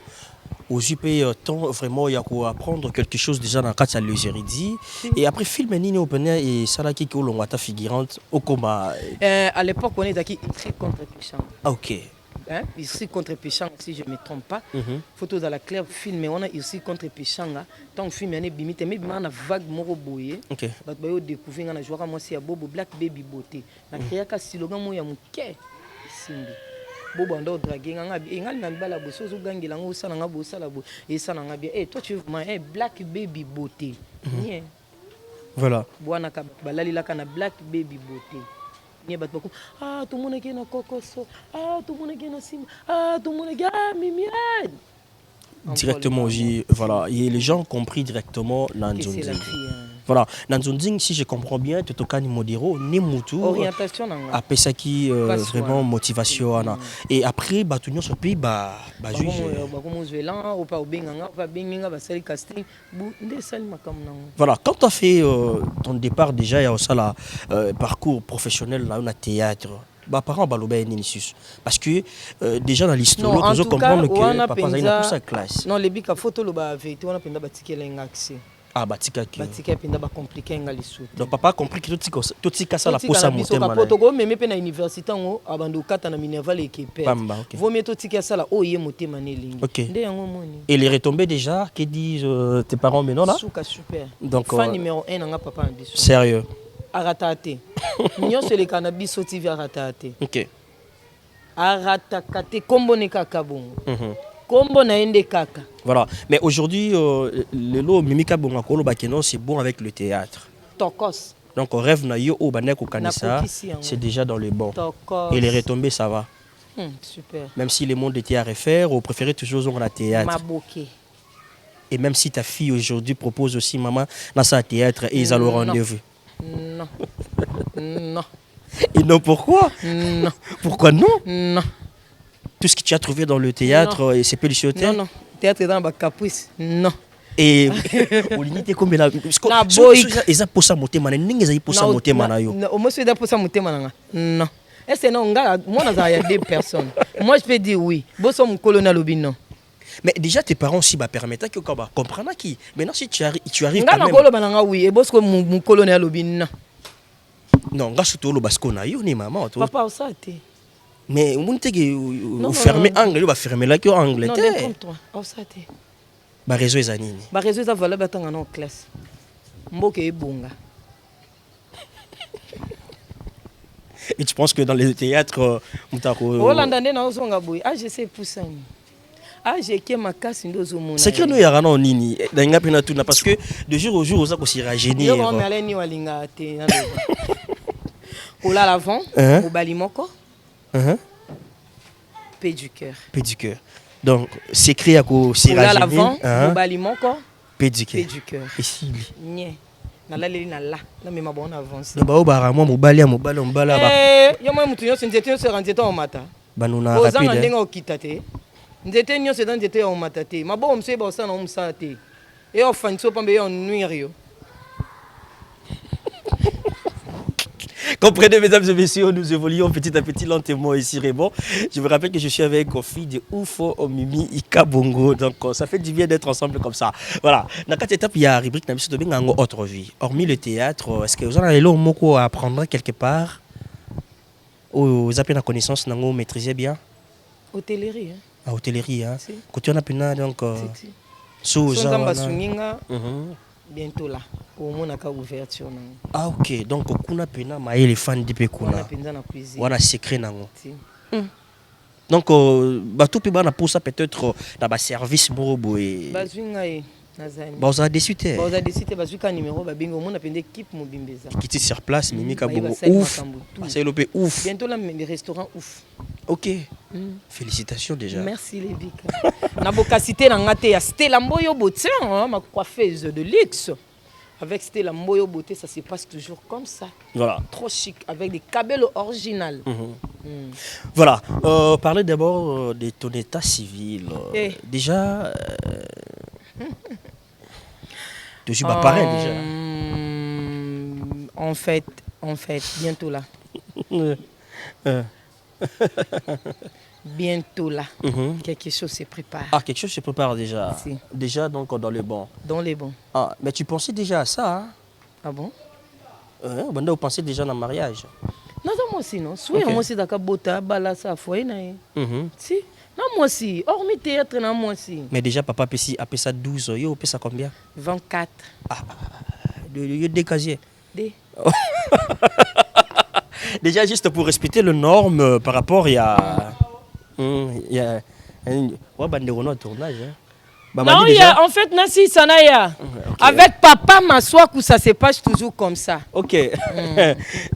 [SPEAKER 3] aux UP temps vraiment il y a quoi apprendre quelque chose déjà dans quatre légèreté et après film nini opener et salaki ko longata figurante au combat
[SPEAKER 4] à l'époque on est daki très contre Péchang.
[SPEAKER 3] OK.
[SPEAKER 4] Hein ici contre Péchang si je me trompe pas photo dans la claire film mais on a ici contre Péchanga tant film ane bimite mais bimana vague moko boye
[SPEAKER 3] OK
[SPEAKER 4] ba yo découvrir na joueur moi c'est Bobo Black Baby Beauté na créa ka slogan mo ya muke simbi Bobo ando draguer nga ngali na bala boso zo gangela ngo sala nga bosa la bo et sala nga bien toi tu veux Black Baby Beauté bien
[SPEAKER 3] voilà
[SPEAKER 4] bwana ka balali la kana Black Baby Beauté ni bat beaucoup tout le monde qui na kokoso tout le monde qui na sim tout le monde qui mimienne
[SPEAKER 3] directement voilà et les gens ont compris directement Nanzonding voilà Nanzonding si je comprends bien Totokani Modero ni mutu
[SPEAKER 4] orientation
[SPEAKER 3] après ça qui vraiment motivation et après ba tout sur pays ba juge voilà quand tu as fait ton départ déjà il y a aussi la parcours professionnel là on a théâtre bah parents balobé ninisus parce que déjà dans l'histoire nous comprendre que papa zaina pour sa classe
[SPEAKER 4] non les bika photo lo ba vérité on a penda batikela ngaxi
[SPEAKER 3] batika
[SPEAKER 4] penda ba compliqué ngali sou
[SPEAKER 3] donc papa a compris que tout tika ça la posa motema
[SPEAKER 4] na poto même pe na université ngo abando kata na Minerval ekepe vaut mieux tout tika ça la oye motema nelingi ndé yango moni
[SPEAKER 3] et les retombées déjà que disent tes parents maintenant là
[SPEAKER 4] super
[SPEAKER 3] donc
[SPEAKER 4] fan numéro 1 nga papa ambition
[SPEAKER 3] sérieux
[SPEAKER 4] aratate nyo c'est le cannabis TV aratate
[SPEAKER 3] OK
[SPEAKER 4] aratakate kombo ne kaka bongo kombo na ende kaka
[SPEAKER 3] voilà mais aujourd'hui le lo mimika bonga kolo bakeno c'est bon avec le théâtre
[SPEAKER 4] tokos
[SPEAKER 3] donc rêve na yo o baneko kanisa c'est déjà dans le bon et les retombées ça va
[SPEAKER 4] super
[SPEAKER 3] même si le monde était à refaire ou préférer toujours on la théâtre
[SPEAKER 4] maboké
[SPEAKER 3] et même si ta fille aujourd'hui propose aussi maman dans sa théâtre et ils ont le rendez-vous
[SPEAKER 4] non non
[SPEAKER 3] et non pourquoi
[SPEAKER 4] non
[SPEAKER 3] pourquoi non
[SPEAKER 4] non
[SPEAKER 3] tout ce que tu as trouvé dans le théâtre et c'est peu
[SPEAKER 4] non non théâtre dans ba caprice non
[SPEAKER 3] et olinité comme la eza posa motema na ningi eza posa motema na yo
[SPEAKER 4] au moins c'est da posa motema na non est-ce non nga moi na ya deux personnes moi je peux dire oui boso mon colonel obino
[SPEAKER 3] mais déjà tes parents aussi permettent que quand comprendre qui maintenant si tu arrives
[SPEAKER 4] quand même ngalo bananga oui et bosko mon colonel obino
[SPEAKER 3] non nga surtout lo basko na yo ni maman toi
[SPEAKER 4] papa ça té
[SPEAKER 3] mais on te que fermer anglais va fermer là que anglais
[SPEAKER 4] non détrompe-toi ça té
[SPEAKER 3] ba réseau eza nini
[SPEAKER 4] ba réseau eza valable atanga na classe mboke ebonga
[SPEAKER 3] et tu penses que dans les théâtres mutako
[SPEAKER 4] Hollande na ozonga boy je sais poussani j'ai qui makasi ndozo mona
[SPEAKER 3] c'est que nous ya rana nini ndanga pena tuna parce que de jour au jour oza ko si rajeunir
[SPEAKER 4] yo on allait ni walinga te na kola l'avant au balimoko paix du cœur
[SPEAKER 3] donc c'est créé à ko si rajeunir
[SPEAKER 4] l'avant au balimoko
[SPEAKER 3] paix du cœur
[SPEAKER 4] ici nie na la leli na la na mema bon avance
[SPEAKER 3] ba o bara mo mobali mbala ba
[SPEAKER 4] yo mo mutu nyonso nzete nyonso ranzete o mata
[SPEAKER 3] banuna
[SPEAKER 4] rapide ozanga ndenga okita te nzete nyonso eza nzete ya omata te mabo mse ba osana omsala te e ofanso pambe yo nuire yo
[SPEAKER 3] Comprenez, mesdames et messieurs, nous évoluons petit à petit, lentement ici, Raymond. Je vous rappelle que je suis avec Kofi de Oufo Mimi Ika Bongo. Donc, ça fait du bien d'être ensemble comme ça. Voilà. Dans cette étape, il y a la rubrique de autre vie. Hormis le théâtre, est-ce que vous en avez le mot à apprendre quelque part? Ou vous avez la connaissance, vous maîtrisez bien?
[SPEAKER 4] Hôtellerie.
[SPEAKER 3] À hôtellerie, hein?
[SPEAKER 4] Si.
[SPEAKER 3] Quand on a pu donc.
[SPEAKER 4] Sous bientôt là. Au moins, on a ouverture.
[SPEAKER 3] Ah, ok. Donc, on a pu les fans de Pekuna.
[SPEAKER 4] On a pu dans la cuisine.
[SPEAKER 3] On a secret.
[SPEAKER 4] Si.
[SPEAKER 3] Donc, tout le monde pour ça peut-être dans le service. Vous avez décidé.
[SPEAKER 4] Vous avez décidé parce que numéro babingo mon appelle équipe mobimbeza.
[SPEAKER 3] Qui était sur place, Mimika Bongo ouf. C'est le ouf.
[SPEAKER 4] Bientôt là les restaurants ouf.
[SPEAKER 3] OK. Félicitations déjà.
[SPEAKER 4] Merci les bics. Na boka cité na ngate ya Stella Mboyo Beauté, ma coiffeuse de luxe. Avec Stella Mboyo Beauté, ça se passe toujours comme ça.
[SPEAKER 3] Voilà.
[SPEAKER 4] Trop chic avec des cabellos original.
[SPEAKER 3] Voilà. Parlez d'abord de ton état civil. Déjà tu suis pas pareil déjà.
[SPEAKER 4] En fait, bientôt là. Bientôt là. Quelque chose se prépare.
[SPEAKER 3] Ah, quelque chose se prépare déjà.
[SPEAKER 4] Si.
[SPEAKER 3] Déjà donc dans les bons.
[SPEAKER 4] Dans les bons.
[SPEAKER 3] Ah, mais tu pensais déjà à ça, hein?
[SPEAKER 4] Ah bon?
[SPEAKER 3] Vous pensez déjà dans le mariage?
[SPEAKER 4] Non, moi aussi non. Soit moi aussi d'accord bota bala ça foi na. Si. Non, moi aussi. Hormis théâtre, non, moi aussi.
[SPEAKER 3] Mais déjà, papa a payé ça 12 euros. Il ça combien?
[SPEAKER 4] 24.
[SPEAKER 3] Ah, de décasier. Déjà, juste pour respecter les normes par rapport, il y a un tournage.
[SPEAKER 4] Non, en fait, Nancy Sanaya. Avec papa, ma soeur, ça se passe toujours comme ça.
[SPEAKER 3] Ok.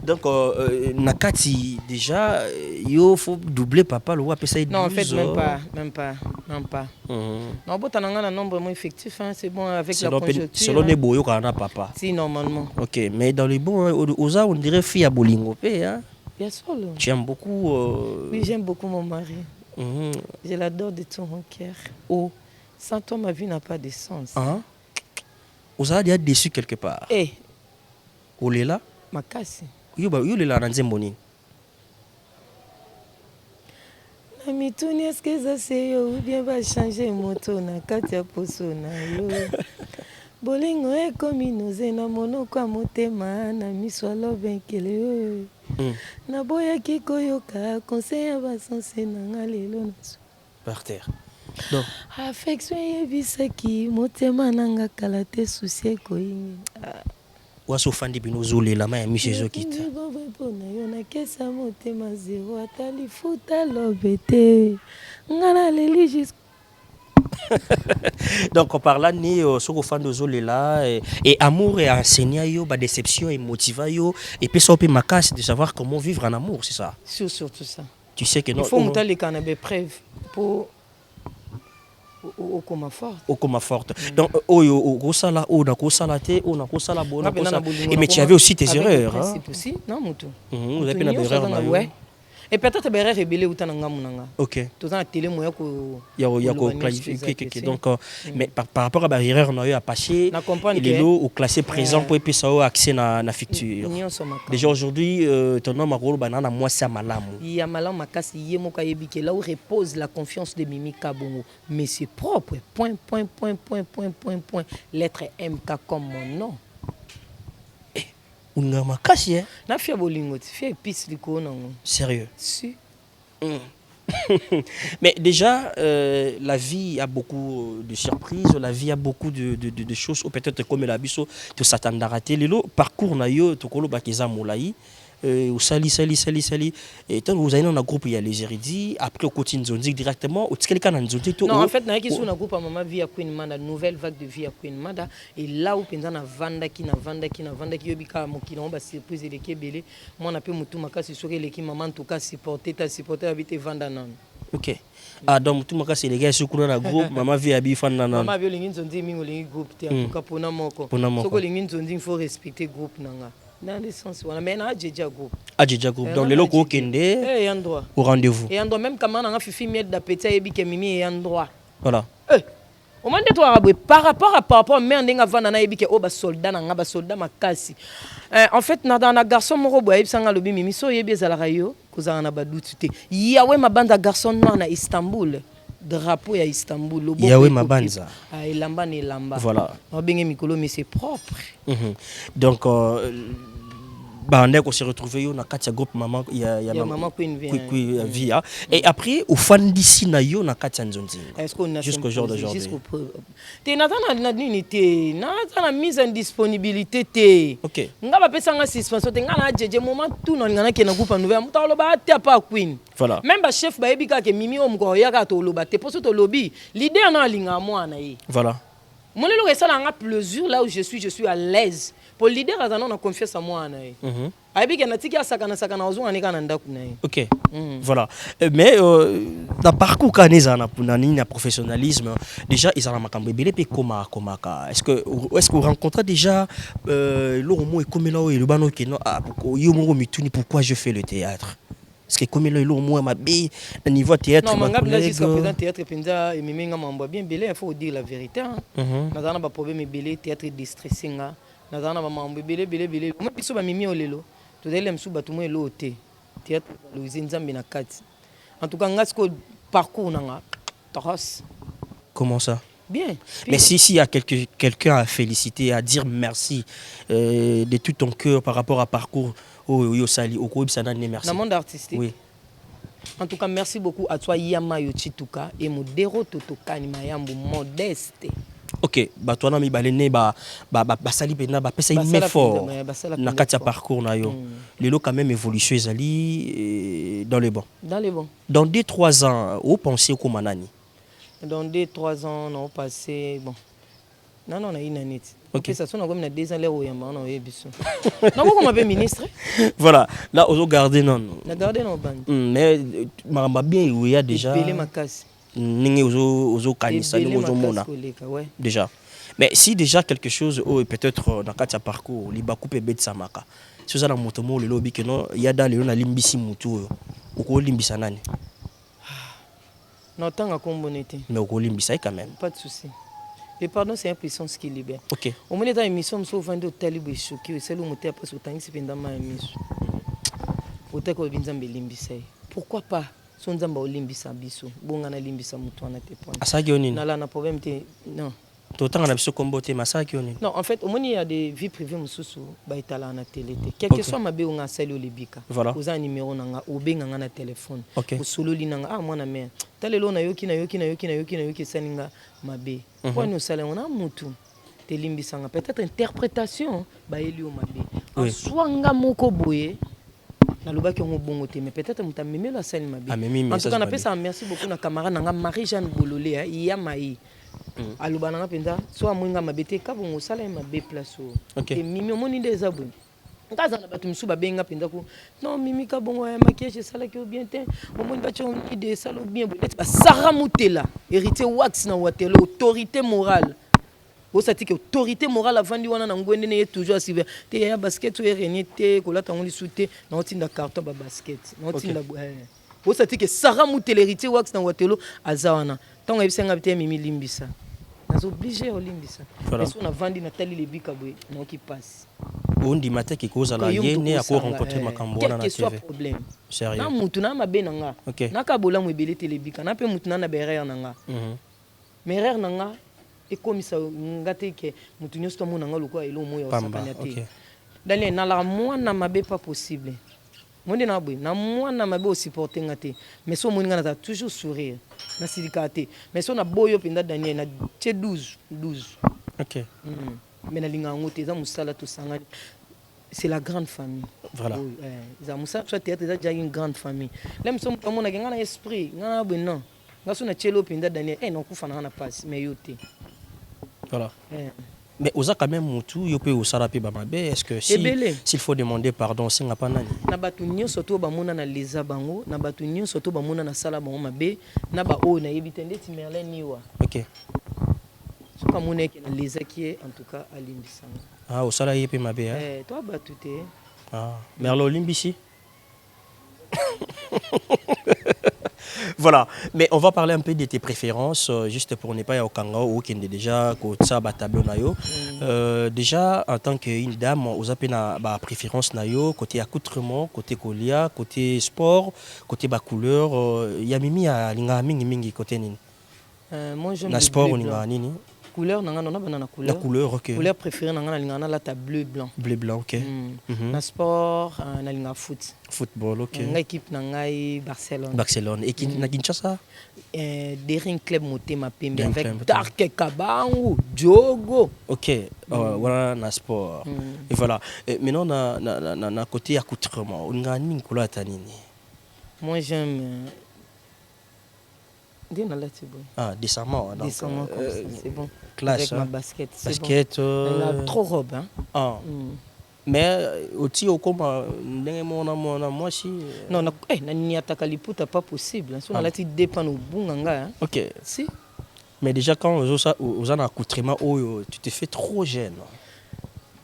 [SPEAKER 3] Donc, Nakati, déjà, il faut doubler papa, le roi, ça.
[SPEAKER 4] Non, en fait, même pas. Non, bon, tu as un nombre effectif, hein, c'est bon avec la conjoncture.
[SPEAKER 3] Selon les boyaux, on a papa.
[SPEAKER 4] Si, normalement.
[SPEAKER 3] Ok, mais dans les bons, on dirait fille à Bolingo, hein?
[SPEAKER 4] Bien sûr.
[SPEAKER 3] Tu aimes beaucoup.
[SPEAKER 4] Oui, j'aime beaucoup mon mari. Je l'adore de tout mon cœur. Oh. Sans toi, ma vie n'a pas de sens.
[SPEAKER 3] Vous avez déjà déçu quelque part. Où est là?
[SPEAKER 4] Ma casse.
[SPEAKER 3] Où est là dans Zemboni?
[SPEAKER 4] Namituni, est-ce que ça c'est yo ou bien va changer moto na katia poso na yo? Bolingo e komi noze na monoko ya motema na miso alobenkele yo. Na boya kikoyoka conseil ya basanse na nga lelo na so.
[SPEAKER 3] Par terre. Donc.
[SPEAKER 4] Affection yebisaki motema nanga kala te souci ekoyingi.
[SPEAKER 3] Waso fandi binozole la main mi chez okita.
[SPEAKER 4] Pona yo na kesa motema zéro atali futa lobete. Ngana leli jusqu'au.
[SPEAKER 3] Donc on parle là sur fan de Zolela et amour et enseigner yo ba déception et motiver yo et puis ça peut macasse de savoir comment vivre en amour, c'est ça.
[SPEAKER 4] Surtout ça.
[SPEAKER 3] Tu sais que non.
[SPEAKER 4] Il faut monter les canapés preuve pour au coma forte.
[SPEAKER 3] Au coma forte. Donc au sala on a bon et mais tu avais aussi tes erreurs hein.
[SPEAKER 4] C'est possible. Non mutu.
[SPEAKER 3] Vous avez des erreurs là.
[SPEAKER 4] Ouais. Et peut-être berre rebelle ou tananga munanga.
[SPEAKER 3] OK.
[SPEAKER 4] Tout ça télé moya ko
[SPEAKER 3] ko classifier donc mais par rapport à barrière on a eu à passer il est au classé présent pour puis ça accès na futur. Déjà aujourd'hui ton homme a rôle banana moi c'est malamu.
[SPEAKER 4] Il y a malamu makasi yemoka yebike là où repose la confiance de Mimi Kabongo mais c'est propre point lettre MK comme mon nom.
[SPEAKER 3] Unga makasi
[SPEAKER 4] na fia bolingo ti fia épice liko nango.
[SPEAKER 3] Sérieux?
[SPEAKER 4] Si.
[SPEAKER 3] Mais déjà la vie a beaucoup de surprises, la vie a beaucoup de choses ou peut-être comme la biso to s'attendre à rater lelo parcours na yo to kolo bakeza molai ou sali et tant vous allez dans un groupe il y a les érudits après au quotidien zondik directement au tikeli kana nzondik to.
[SPEAKER 4] Non en fait na ki sur na groupe à maman via Queen Manda nouvelle vague de via Queen Manda et là où penza na vanda ki yobika mokina on ba surprise de kebele moi na pe mutu makasi soki leki maman en tout cas supporter habiter vanda nan.
[SPEAKER 3] OK. Ah donc mutu makasi les gars sur na groupe maman via bi fanda nan.
[SPEAKER 4] Maman via lingi nzondi mingo lingi groupe te en tout cas pona moko. Soko lingi nzondi il faut respecter groupe nanga. Dans le sens où on a maintenant Adjedja Group.
[SPEAKER 3] Adjedja Group. Donc les locaux qui
[SPEAKER 4] et endroit.
[SPEAKER 3] Au rendez-vous.
[SPEAKER 4] Et endroit même quand on a fifi miette d'appétit et bique mimi et endroit.
[SPEAKER 3] Voilà.
[SPEAKER 4] au moins de toi par rapport mais ndinga vana na yebike o ba soldat na nga ba soldat makasi en fait na dans na garçon moko boye bisanga lobi mimi so yebi ezala rayo kozanga na badutu te yawe mabanda garçon na Istanbul drapeau ya Istanbul lobo
[SPEAKER 3] yawe mabanza
[SPEAKER 4] elamba ne lamba
[SPEAKER 3] voilà
[SPEAKER 4] on bengi mikolo mais c'est propre
[SPEAKER 3] donc on s'est retrouvé yo na katia groupe maman ya
[SPEAKER 4] maman Queen
[SPEAKER 3] via et après au fan d'ici na yo na katia nzonzi
[SPEAKER 4] est-ce qu'on a
[SPEAKER 3] jusqu'au jour d'aujourd'hui
[SPEAKER 4] te na unité na mise en disponibilité te
[SPEAKER 3] OK
[SPEAKER 4] nga ba pesa nga suspension te nga na jeje moment tout non nga na ke na groupe nouvelle mutalo ba te pas Queen
[SPEAKER 3] voilà
[SPEAKER 4] même ba chef ba yebika ke mimi o mko ya ka to loba te poso to lobby l'idée na linga moi na ye
[SPEAKER 3] voilà
[SPEAKER 4] mon le ça na nga plaisir là où je suis à l'aise pour leader azana on a confiance en moi na ye ayebika na tiki sakana ozunga ne kana ndaku na ye
[SPEAKER 3] OK voilà mais dans parcours kaneza na na professionnalisme déjà ils ont makambo ebele pe komaka est-ce que vous rencontrez déjà le mot et comme là et le bano que non yo mo mituni pourquoi je fais le théâtre parce que comme là le mot ma bé niveau théâtre
[SPEAKER 4] non manga bila jusqu'à présent théâtre penza et miminga mambo bien belé il faut dire la vérité na zana ba problème belé théâtre distressing na zana ba mambo belé moi biso ba mimi olelo to dele msu ba tumo elo te théâtre Louise Nzambe na kati en tout cas ngasko parcours nanga toros
[SPEAKER 3] comment ça
[SPEAKER 4] bien
[SPEAKER 3] mais si y a quelqu'un à féliciter à dire merci de tout ton cœur par rapport à parcours yo sali okobi sana ne merci
[SPEAKER 4] dans le monde artistique
[SPEAKER 3] oui
[SPEAKER 4] en tout cas merci beaucoup à toi Yama Yochituka et Modero Totokani Mayambu modeste
[SPEAKER 3] OK toi na mi balene ba sali pena ba pesa une effort na katia parcours na yo lelo quand même évolution ezali dans les bons dans 2-3 ans où pensez comment nani
[SPEAKER 4] dans 2-3 ans on a passé bon non on a une année
[SPEAKER 3] OK
[SPEAKER 4] ça sonne comme na 2 ans là où yamba on a biso non comment be ministre
[SPEAKER 3] voilà là on garder non
[SPEAKER 4] na garder no band
[SPEAKER 3] mais maramba bien il y a déjà
[SPEAKER 4] belé makasi
[SPEAKER 3] ningi ozo kanisa ozo mona déjà mais si déjà quelque chose peut-être dans katia parcours libaku pe bet samaka si ça na motomo le lobby que non il y a dans le na limbisi mutu ko limbisa nani
[SPEAKER 4] non tant à combonete
[SPEAKER 3] mais ko limbisa quand même
[SPEAKER 4] pas de souci le pardon c'est une puissance qui libère
[SPEAKER 3] OK
[SPEAKER 4] au moment de la émission so vendre talibu choqué c'est le moteur après so tangi sipenda ma émission otako binzambe limbisa pourquoi pas son nzamba olimbisa biso bonga na limbisa mutu na te point
[SPEAKER 3] asaki onini
[SPEAKER 4] na na problème te non
[SPEAKER 3] totanga na biso kombote masaki onini
[SPEAKER 4] non en fait au moins il y a des vies privées mususu ba etala na télé te quel que soit mabe nga sali olebika oza numéro nanga obenga nga na téléphone osololi nanga mwana mère talelo na yoki saninga mabe point no sala on a mutu te limbisa nga peut-être interprétation ba elio mabe swanga moko boye na lobaki on bongo te mais peut-être muta memelo asali mabe en tout cas na pesa merci beaucoup na camarade nanga Marie-Jeanne Bololé ya mai aloba nanga penza so amwinga mabete ka bongo sala mabe place et mimi omoni des abonnés ngaza na batu msuba benga penza ko non mimi ka bongo ya maquillage sala ki bien te omoni ba chon idée sala bien ba Sarah Mutela hérité wax na watelo autorité morale osati que autorité morale avandi wana na ngwende ne toujours asive te ya basket ou renier te ko lata ngoli souté na otinda carton ba basket na otinda osati que Sarah Mutela hérité wax na watelo azawana tonga ibisenga bite mimi limbisa nazo obligé olimbisa parce qu'on a vendu Nathalie Lebika boy non qui passe
[SPEAKER 3] ondi mateki koza la yene ako rencontrer makambo na TV
[SPEAKER 4] quel problème
[SPEAKER 3] sérieux
[SPEAKER 4] na mutu na mabe nanga na kabola mu ebele telebika na pe mutu na berère nanga merère nanga e komisa ngate ke mutu nyosto mo nanga lokwa elo moyo osakanya te dale na la mwana mabe pas possible monde na boy na mwana mabe o supporter ngate mais so moninga na toujours sourire na silikate mais so na boyo pinda Daniel na 12
[SPEAKER 3] OK
[SPEAKER 4] mais na linga ngote za musala to sangani c'est la grande famille
[SPEAKER 3] voilà
[SPEAKER 4] za musala soit théâtre za déjà une grande famille même so mona ngana esprit ngana boy non ngaso na chelo pinda Daniel non kufa na passe mais yote
[SPEAKER 3] voilà mais oza quand même mutu yo pe osala pe ba mabe est-ce que s'il faut demander pardon singa pa nani
[SPEAKER 4] na batu nyonso to ba mona na leza bango na batu nyonso to ba mona na sala bango mabe na ba o na yebitende ti Merlin niwa
[SPEAKER 3] OK
[SPEAKER 4] so ka mona ke na leza ki en tout cas alimbisanga
[SPEAKER 3] osala ye pe mabe
[SPEAKER 4] to batu te
[SPEAKER 3] Merlin olimbisi Voilà, mais on va parler un peu de tes préférences, juste pour ne pas y avoir ou qui est déjà côté tableau nayo. Déjà en tant qu'une dame, vous avez une préférence nayo côté accoutrement, côté colia, côté sport, côté couleur. Il y a mimi à linga mingi côté nini.
[SPEAKER 4] Moi j'aime
[SPEAKER 3] le sport ou linga nini.
[SPEAKER 4] Couleur nanga on a banana couleur.
[SPEAKER 3] La couleur, ok.
[SPEAKER 4] Couleur préférée nanga linga na la bleu blanc.
[SPEAKER 3] Bleu blanc, ok.
[SPEAKER 4] Na sport na linga foot.
[SPEAKER 3] Football, ok.
[SPEAKER 4] Nga équipe nanga Barcelone.
[SPEAKER 3] Barcelone. Et qui na Kinshasa?
[SPEAKER 4] Derin club Motema Pembe
[SPEAKER 3] Derin
[SPEAKER 4] avec
[SPEAKER 3] Club
[SPEAKER 4] Dark Kabangu, Diogo.
[SPEAKER 3] Ok, voilà na sport. Et voilà. Maintenant na côté accoutrement, on a une couleur tanini.
[SPEAKER 4] Moi j'aime
[SPEAKER 3] décemment.
[SPEAKER 4] Décemment comme ça, c'est bon.
[SPEAKER 3] Classe.
[SPEAKER 4] Avec ma basket.
[SPEAKER 3] Basket.
[SPEAKER 4] Elle a trop robe. Hein?
[SPEAKER 3] Ah. Mais aussi au combat, moi aussi.
[SPEAKER 4] Non, n'y attaque liputa pas possible. On a dépend au bon.
[SPEAKER 3] Ok.
[SPEAKER 4] Si.
[SPEAKER 3] Mais déjà quand aux en accoutrement, tu te fais trop jeune.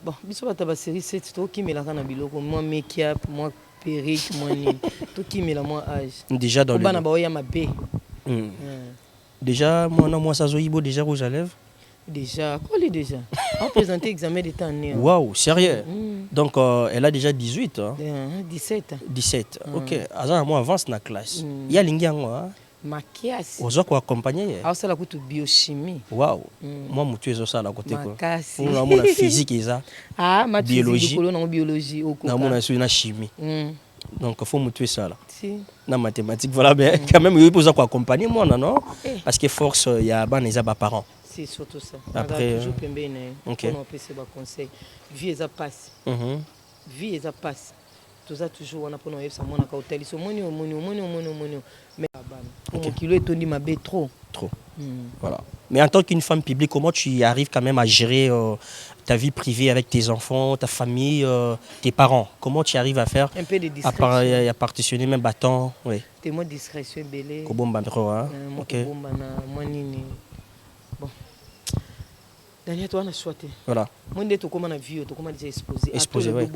[SPEAKER 4] Bon, biso ba taba série 7 to qui me la kana biloko moi make-up, moi perruque, moi ni. To qui me la moi âge.
[SPEAKER 3] Déjà dans le.
[SPEAKER 4] Bana ba ya mabe.
[SPEAKER 3] Déjà, moi, ça zoïbo déjà rouge à lèvres.
[SPEAKER 4] Déjà, quoi les déjà? On présenté examen d'état né.
[SPEAKER 3] Waouh, sérieux. Donc, elle a déjà 18 ans.
[SPEAKER 4] 17.
[SPEAKER 3] 17. Ok. Azan, moi, avance dans la classe. Il y a l'ingénieur.
[SPEAKER 4] Makiasi.
[SPEAKER 3] Aux autres accompagner.
[SPEAKER 4] Ah, ça la coûte biochimie.
[SPEAKER 3] Waouh. Moi, je suis ça à la côté.
[SPEAKER 4] Makasi.
[SPEAKER 3] Moi, la physique et ça.
[SPEAKER 4] Ah, ma
[SPEAKER 3] biologie.
[SPEAKER 4] Biologie.
[SPEAKER 3] Non, je suis la chimie. Donc, il faut me tuer ça là.
[SPEAKER 4] Si.
[SPEAKER 3] La mathématique, voilà, mais quand même, il faut accompagner moi, non? Parce que force, il y a des parents.
[SPEAKER 4] C'est surtout ça.
[SPEAKER 3] Après,
[SPEAKER 4] toujours ok. On peut se conseil. Vie et ça passe. Vie et ça passe. Tout ça toujours on a pour nous ça mon hôtel. So money. Mais pour kilo est dit ma bé trop.
[SPEAKER 3] Voilà. Mais en tant qu'une femme publique, comment tu arrives quand même à gérer ta vie privée avec tes enfants, ta famille, tes parents? Comment tu arrives à faire?
[SPEAKER 4] Un peu de discrétion.
[SPEAKER 3] À partitionner même bâton, oui.
[SPEAKER 4] T'es moi discrétion belé.
[SPEAKER 3] Kobomba hein.
[SPEAKER 4] Ok. Bon. Daniel, toi, on a choisi.
[SPEAKER 3] Voilà.
[SPEAKER 4] Moi, je comment on a vu, comment déjà exposé.
[SPEAKER 3] Exposé, oui.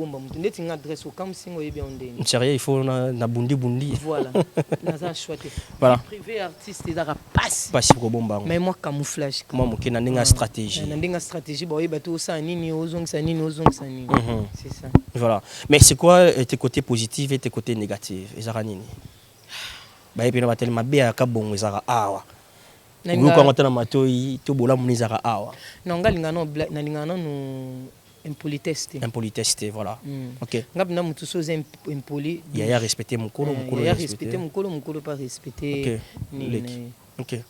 [SPEAKER 4] Je suis adresse au camp, si on est bien.
[SPEAKER 3] Sérieux, il faut na bundi.
[SPEAKER 4] Voilà. On a choisi.
[SPEAKER 3] Voilà.
[SPEAKER 4] Privé, artiste, ils ont passe.
[SPEAKER 3] Passe pour Bomba.
[SPEAKER 4] Mais moi, camouflage.
[SPEAKER 3] Moi, je suis une stratégie.
[SPEAKER 4] Une stratégie, bon, il y a tout ça, nini, ozong, ça. C'est ça.
[SPEAKER 3] Voilà. Mais c'est quoi tes côtés positifs et tes côtés négatifs? Ils ont nini? Bah, et puis, on va tellement bien à Kabon, ils ont awa. Vous quand on a matoi to bola munizara awa.
[SPEAKER 4] Non ngalinga no nalinga no impolitesse.
[SPEAKER 3] Impolitesse, voilà. OK.
[SPEAKER 4] Ngabna mutu soze impoli.
[SPEAKER 3] Il y a respecter mon colo,
[SPEAKER 4] respecter mon colo pas respecter.
[SPEAKER 3] OK.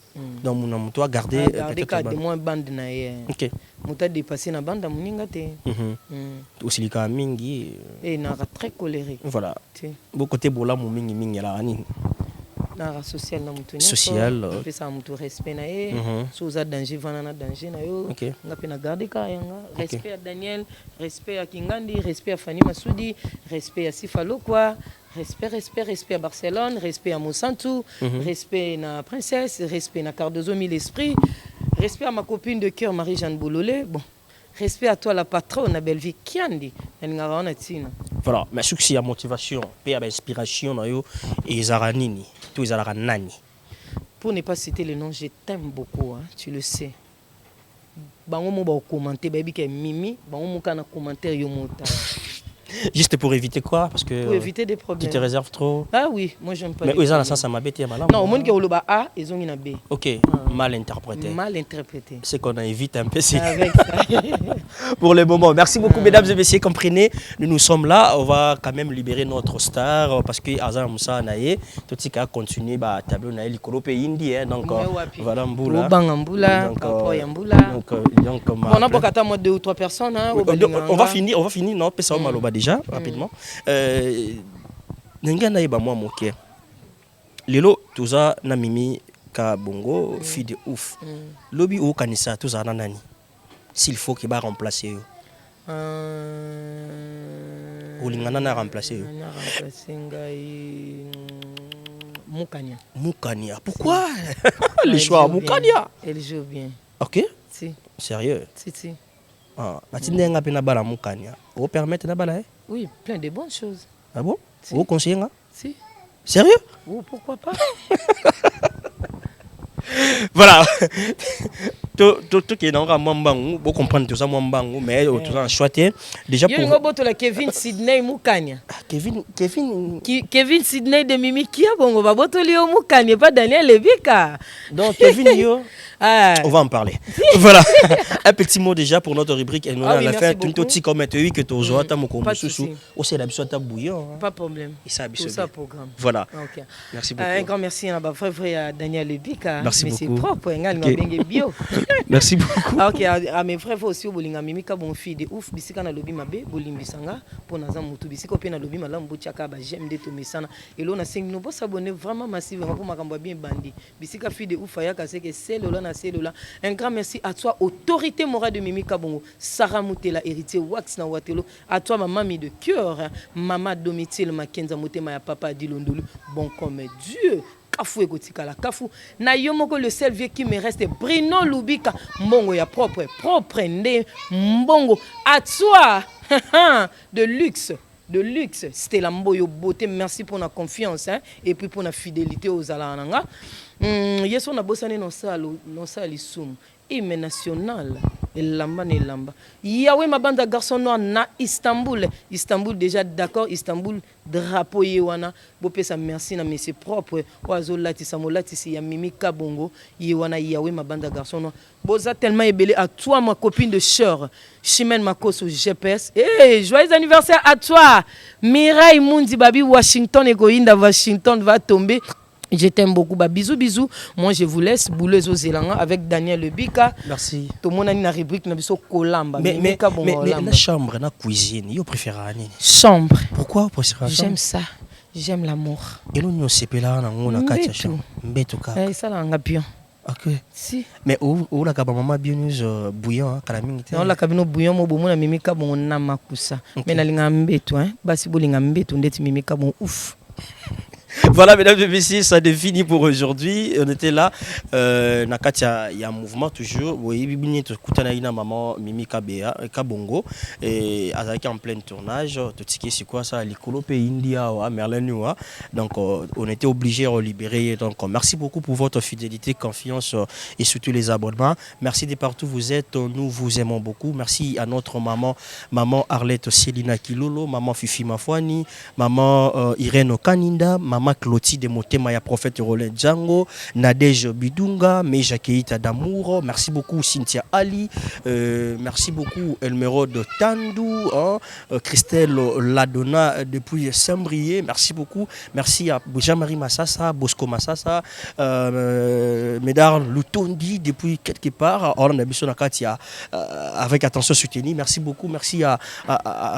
[SPEAKER 3] Donc mon mutu a garder
[SPEAKER 4] peut-être de moins bande na ye.
[SPEAKER 3] OK.
[SPEAKER 4] Muta dépasser na bande muninga te.
[SPEAKER 3] Aussi les cas mingi
[SPEAKER 4] et na très colérique.
[SPEAKER 3] Voilà. Beaucoup côté bola mu mingi la nini.
[SPEAKER 4] Na social na mutu
[SPEAKER 3] social
[SPEAKER 4] ça mutu respect na ye so za danger vana na danger na yo ngapi na garder ka yanga respect à Daniel, respect à Kingandi, respect à Fanny Massoudi, respect à Sifalo quoi, respect à Barcelone, respect à Monsanto, respect na princesse, respect na Cardozo mille esprit, respect à ma copine de cœur Marie-Jeanne Boulolé. Bon, respect à toi la patronne na Belleville Kiandi na ngara na tina. Voilà,
[SPEAKER 3] mais succès à motivation, paix à inspiration na yo et zaranini.
[SPEAKER 4] Pour ne pas citer le nom, je t'aime beaucoup, hein, tu le sais. Bango mo ba commenter baby ke mimi, bango mo kana commentaire yo mota.
[SPEAKER 3] Juste pour éviter quoi? Parce que
[SPEAKER 4] pour éviter des problèmes.
[SPEAKER 3] Tu te réserves trop.
[SPEAKER 4] Ah oui, moi j'aime pas.
[SPEAKER 3] Mais eux ça ça m'a bêté malin.
[SPEAKER 4] Non, au monde qui est ba A, ils ont une B.
[SPEAKER 3] OK, mal interprété.
[SPEAKER 4] Mal interprété.
[SPEAKER 3] C'est qu'on a évité un peu ça.
[SPEAKER 4] Avec ça.
[SPEAKER 3] Pour le moment. Merci beaucoup mesdames et messieurs, comprenez, nous sommes là, on va quand même libérer notre star parce que Azan Moussa Naye, tout ce qui a continué bah tableau Naye likolo pays indien donc voilà Mboula.
[SPEAKER 4] Mboula, donc on a pas moi 2 ou 3 personnes hein,
[SPEAKER 3] on va finir non, ça maloba déjà rapidement. Ninga na yeba moi moké. Lelo tuza na mimi ka bongo fi de ouf. Lobi o kanisa tuza na nani. S'il faut qu'il va remplacer yo. Olingana na remplacer yo.
[SPEAKER 4] Na remplacer ngai
[SPEAKER 3] Moukania. Pourquoi le choix Moukania?
[SPEAKER 4] Elle joue bien.
[SPEAKER 3] OK?
[SPEAKER 4] Si.
[SPEAKER 3] Sérieux?
[SPEAKER 4] Si.
[SPEAKER 3] Ah, atindenga pe na bala Moukania. Vous permettre na bala
[SPEAKER 4] Oui, plein de bonnes choses.
[SPEAKER 3] Ah bon? Si. Vous conseillez nga?
[SPEAKER 4] Si.
[SPEAKER 3] Sérieux?
[SPEAKER 4] Oh, pourquoi pas?
[SPEAKER 3] Voilà. Tout qui est dans le Mwambangu, vous comprenez tout ça, Mwambangu, mais tout ça en choité. Déjà
[SPEAKER 4] pour. Il y a Kevin Sidney Moukania. Kevin Sidney de Mimi Kia, bon, on va botter Léo Moukania, pas Daniel Levika.
[SPEAKER 3] Donc, Kevin Yo. On va en parler. Voilà. Un petit mot déjà pour notre rubrique. Et nous, à la fin, tout petit comme tu que tu as joué à mon aussi la bisote à bouillon.
[SPEAKER 4] Pas de problème.
[SPEAKER 3] Et ça,
[SPEAKER 4] tout ça programme.
[SPEAKER 3] Voilà. Merci beaucoup.
[SPEAKER 4] Un grand merci à frère Daniel Levika.
[SPEAKER 3] Merci beaucoup.
[SPEAKER 4] C'est propre, bio.
[SPEAKER 3] Merci beaucoup.
[SPEAKER 4] Ok, à mes frères aussi, Bolinga Mimika, bon fille de ouf, Bissika na lobi mabe, Bolimbisanga, pour Nazam Moutou, Bissika na lobi malam, Bouchaka, j'aime de Tomisana. Et là, on a 5 nous pour s'abonner vraiment massivement pour ma bien bandi. Bissika fille de ouf, Ayaka, c'est que c'est le là, c'est le là. Un grand merci à toi, autorité morale de Mimika Bongo, Sarah Moutela, héritier Wax na Watelo, à toi, ma mamie de cœur, maman Domitil, Makenza Moutema, ya papa Dilondolu, bon comme Dieu. Kafou et Gotikala Kafou na yomoko le seul vieux qui me reste Bruno Lubika mbongo ya propre nde mbongo à toi de luxe c'était la mboyo beauté. Merci pour la confiance et puis pour la fidélité aux alananga. Yeso na bosane no sali sum hymne national elamba ne lamba Yahweh ma bande garçon noir na Istanbul déjà d'accord Istanbul drapeau yewana bopesa merci na monsieur propre oazo lati samolati si ya Mimika Bongo yewana Yahweh ma bande garçon noir boza tellement ébélé à toi ma copine de chœur Chimène Makoso GPS. Hey, joyeux anniversaire à toi Mireille Mundi Babi Washington Egoinda Washington va tomber. Je t'aime beaucoup. Bah, bisous. Moi, je vous laisse. Bouleuse aux Zélanga avec Daniel Lebika.
[SPEAKER 3] Merci.
[SPEAKER 4] Tout le monde a une rubrique. Kolamba.
[SPEAKER 3] Mais la chambre, la cuisine, vous préférez
[SPEAKER 4] chambre.
[SPEAKER 3] Pourquoi vous préférez
[SPEAKER 4] J'aime ça. J'aime l'amour.
[SPEAKER 3] Et nous, nous sommes là, on a quatre chambres.
[SPEAKER 4] Ça, là, on a bien.
[SPEAKER 3] Ok.
[SPEAKER 4] Si.
[SPEAKER 3] Mais où la maman bien nous bouillon, calamine.
[SPEAKER 4] Non, la cabine bouillon, mon bon, la Mimika, bon, on a ma coussa. Mais la ligne ambeto, hein. Bah, si vous voulez ambeto, on est Mimika, bon, ouf.
[SPEAKER 3] Voilà, mesdames et messieurs, ça est fini pour aujourd'hui. On était là. Nakatia, il y a un mouvement toujours. Vous voyez, Koutanaïna, maman Mimi Kabongo. Et Azaki en plein tournage. Tout ce qui est quoi ça? L'Ikolo Pays India, Merlin. Donc, on était obligé de libérer. Donc, merci beaucoup pour votre fidélité, confiance et surtout les abonnements. Merci de partout où vous êtes. Nous vous aimons beaucoup. Merci à notre maman Arlette Célina Kilolo, maman Fifi Mafouani, maman Irène Okaninda, maman Clotilde Motema ya prophète Roland Django, Nadège Bidunga, Meja Keita d'amour, merci beaucoup Cynthia Ali, merci beaucoup Elmerode Tandou, Christelle Ladonna depuis Saint-Brieuc, merci beaucoup, merci à Jean-Marie Massassa, Bosco Massassa, Médard Lutondi depuis quelque part, on a besoin avec attention soutenue, merci beaucoup, merci à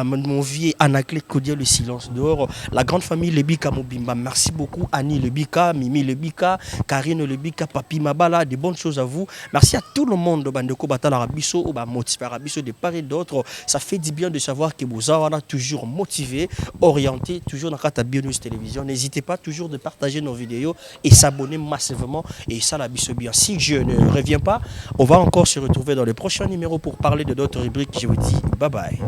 [SPEAKER 3] mon vieux Anaclé Codier le silence dehors, la grande famille Lebika Mobimba, merci beaucoup Annie Lebika, Mimi Lebika, Karine Lebika, Papi Mabala, de bonnes choses à vous. Merci à tout le monde de Bandeko Batala Rabiso, ou motivé Rabiso de part et d'autre. Ça fait du bien de savoir que vous avez toujours motivé, orienté, toujours dans la Bionews Télévision. N'hésitez pas toujours de partager nos vidéos et s'abonner massivement. Et ça, la biso bien. Si je ne reviens pas, on va encore se retrouver dans le prochain numéro pour parler de d'autres rubriques. Je vous dis bye bye.